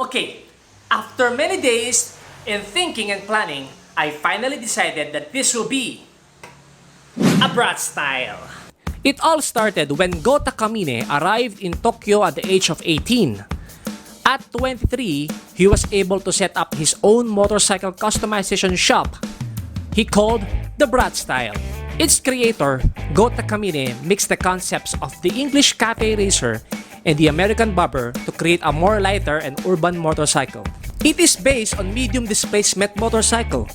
Okay, after many days in thinking and planning, I finally decided that this will be a Brat style. It all started when Go Takamine arrived in Tokyo at the age of 18. At 23, he was able to set up his own motorcycle customization shop he called the Brat style. Its creator, Go Takamine, mixed the concepts of the English cafe racer and the American bobber to create a more lighter and urban motorcycle. It is based on medium displacement motorcycle,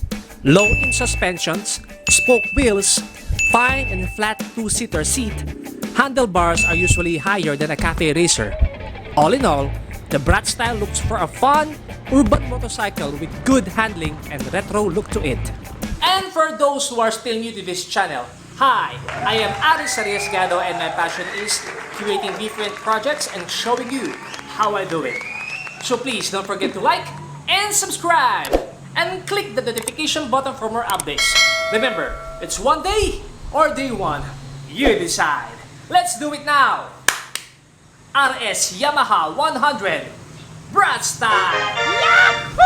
low in suspensions, spoke wheels, fine and flat two-seater seat. Handlebars are usually higher than a cafe racer. All in all, the Brat style looks for a fun, urban motorcycle with good handling and retro look to it. And for those who are still new to this channel, hi! I am Aries Arriesgado and my passion is creating different projects and showing you how I do it. So please don't forget to like and subscribe and click the notification button for more updates. Remember, it's one day or day one. You decide. Let's do it now! RS Yamaha 100 Brat style! Yahoo!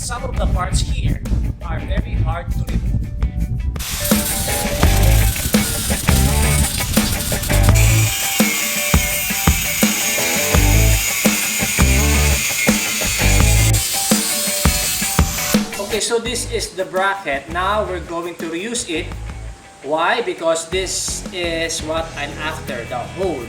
Some of the parts here are very hard to remove. Okay, so this is the bracket. Now we're going to reuse it. Why? Because this is what I'm after, the hole.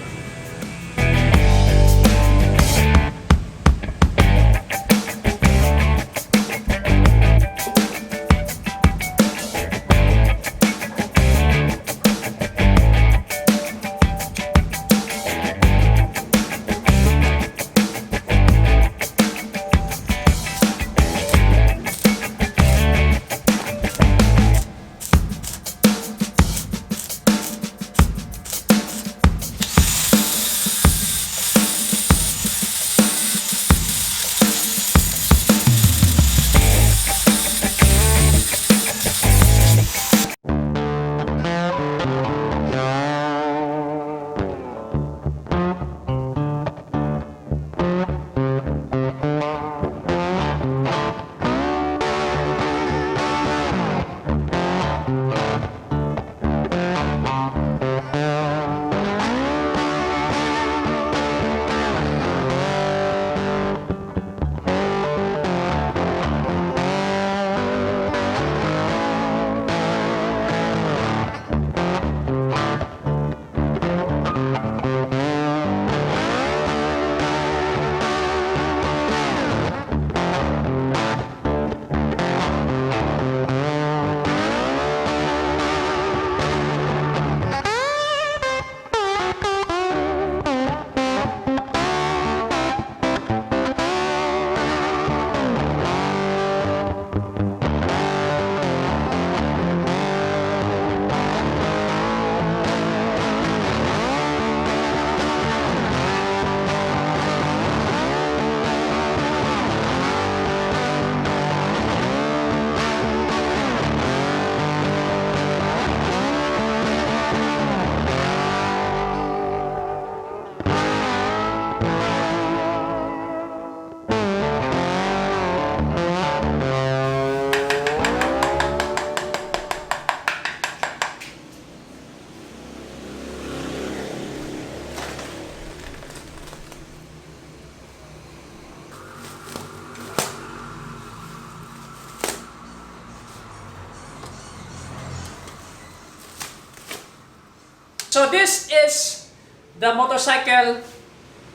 So this is the motorcycle,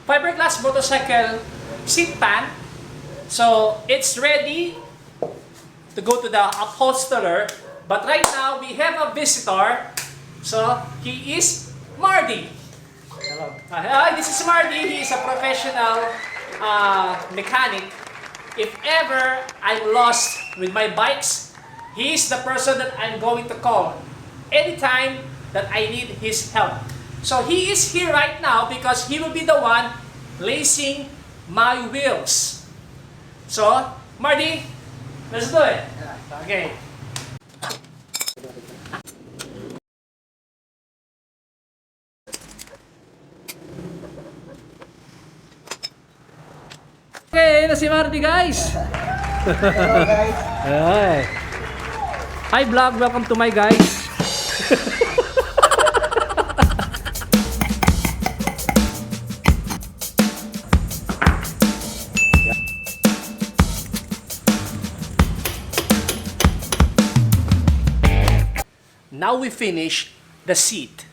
fiberglass motorcycle seat pan. So it's ready to go to the upholsterer. But right now we have a visitor. So he is Marty. Hello. Hi, this is Marty. He is a professional mechanic. If ever I'm lost with my bikes, he is the person that I'm going to call anytime that I need his help. So he is here right now because he will be the one lacing my wheels. So, Marty, let's do it. Okay. Okay, na si Marty, guys. Hello guys. Hi. Hi vlog, welcome to my guys. Now we finish the seat.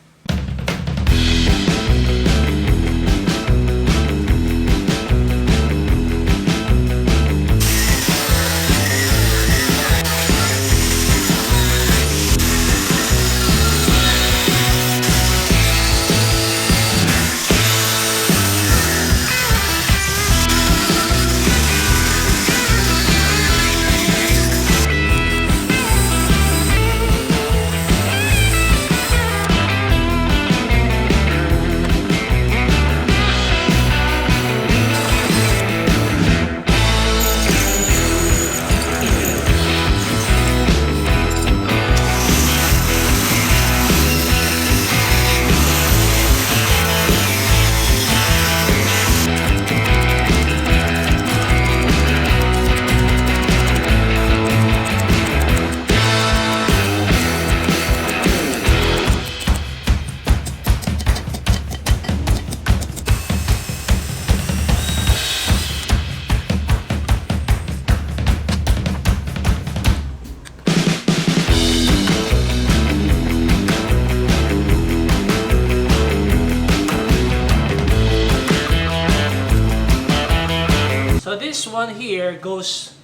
So this one here goes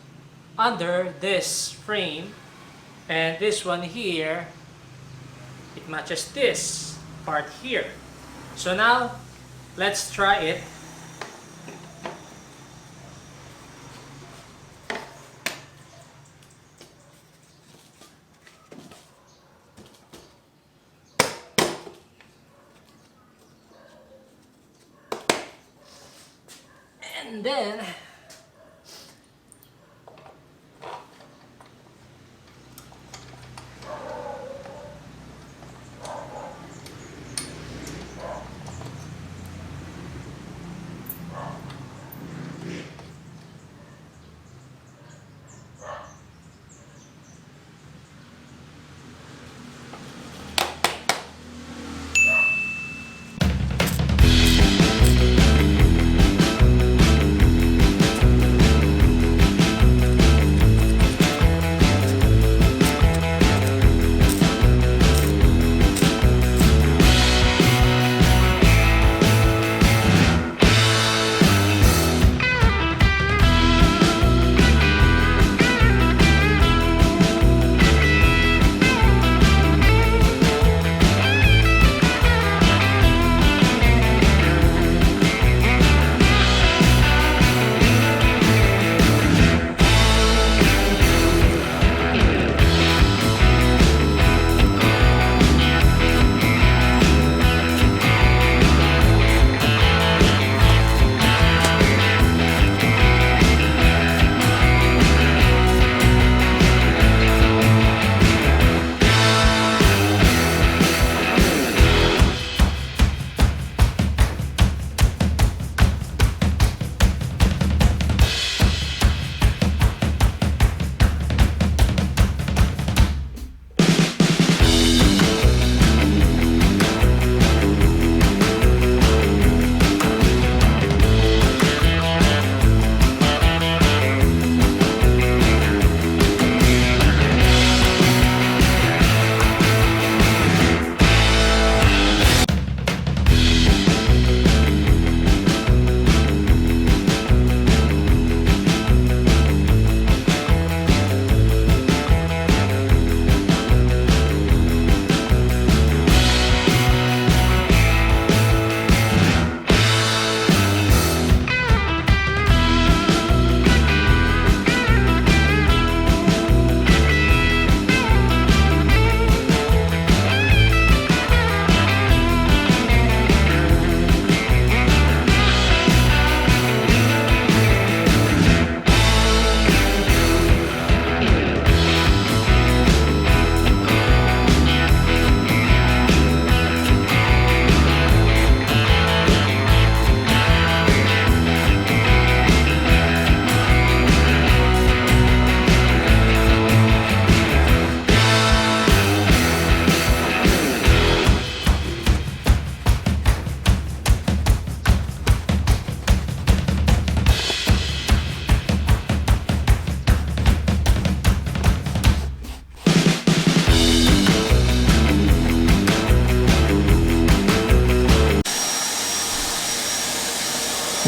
under this frame, and this one here, it matches this part here. So now, let's try it. And then,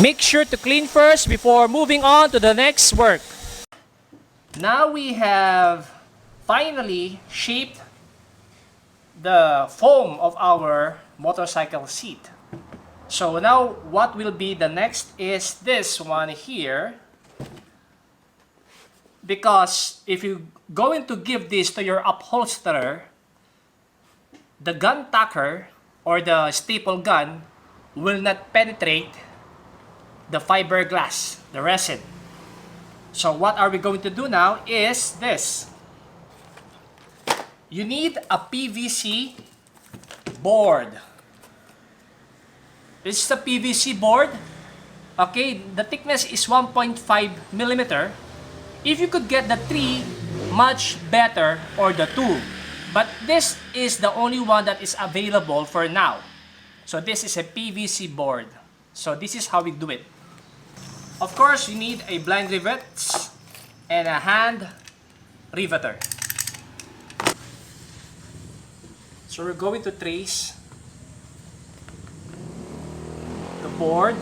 Make sure to clean first before moving on to the next work. Now we have finally shaped the foam of our motorcycle seat. So now what will be the next is this one here. Because if you're going to give this to your upholsterer, the gun tacker or the staple gun will not penetrate the fiberglass, the resin. So what are we going to do now is this. You need a PVC board. This is a PVC board. Okay, the thickness is 1.5 millimeter. If you could get the 3, much better, or the 2. But this is the only one that is available for now. So this is a PVC board. So this is how we do it. Of course, you need a blind rivets and a hand riveter. So we're going to trace the board.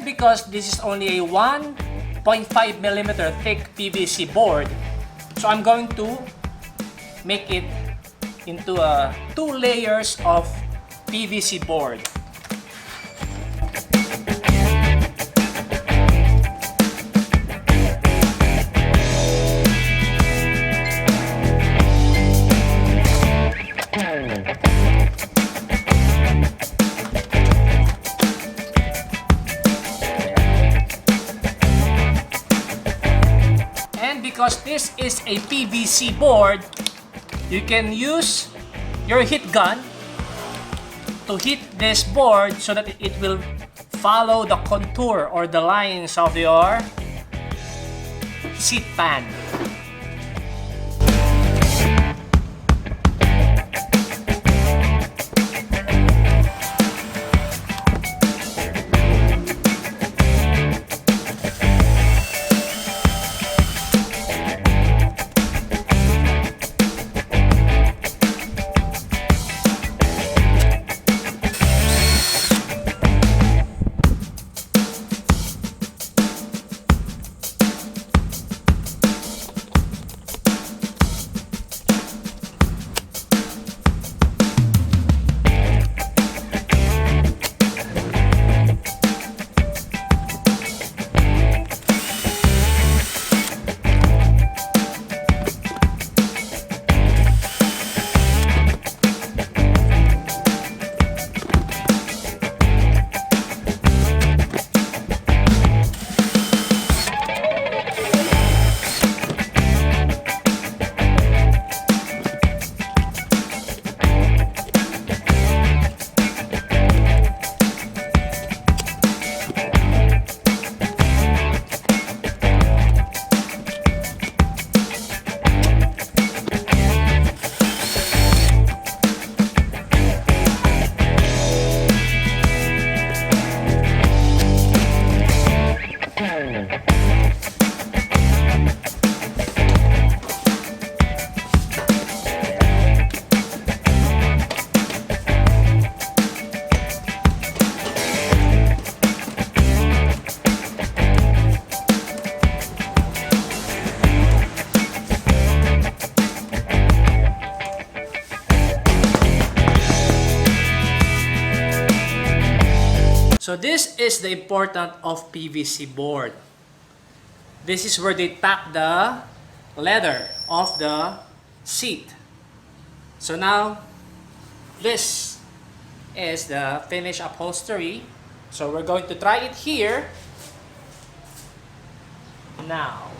Because this is only a 1.5 millimeter thick PVC board, so I'm going to make it into 2 layers of PVC board. Because this is a PVC board, you can use your heat gun to hit this board so that it will follow the contour or the lines of your seat pan. So this is the importance of PVC board. This is where they tack the leather of the seat. So now, this is the finished upholstery. So we're going to try it here. Now,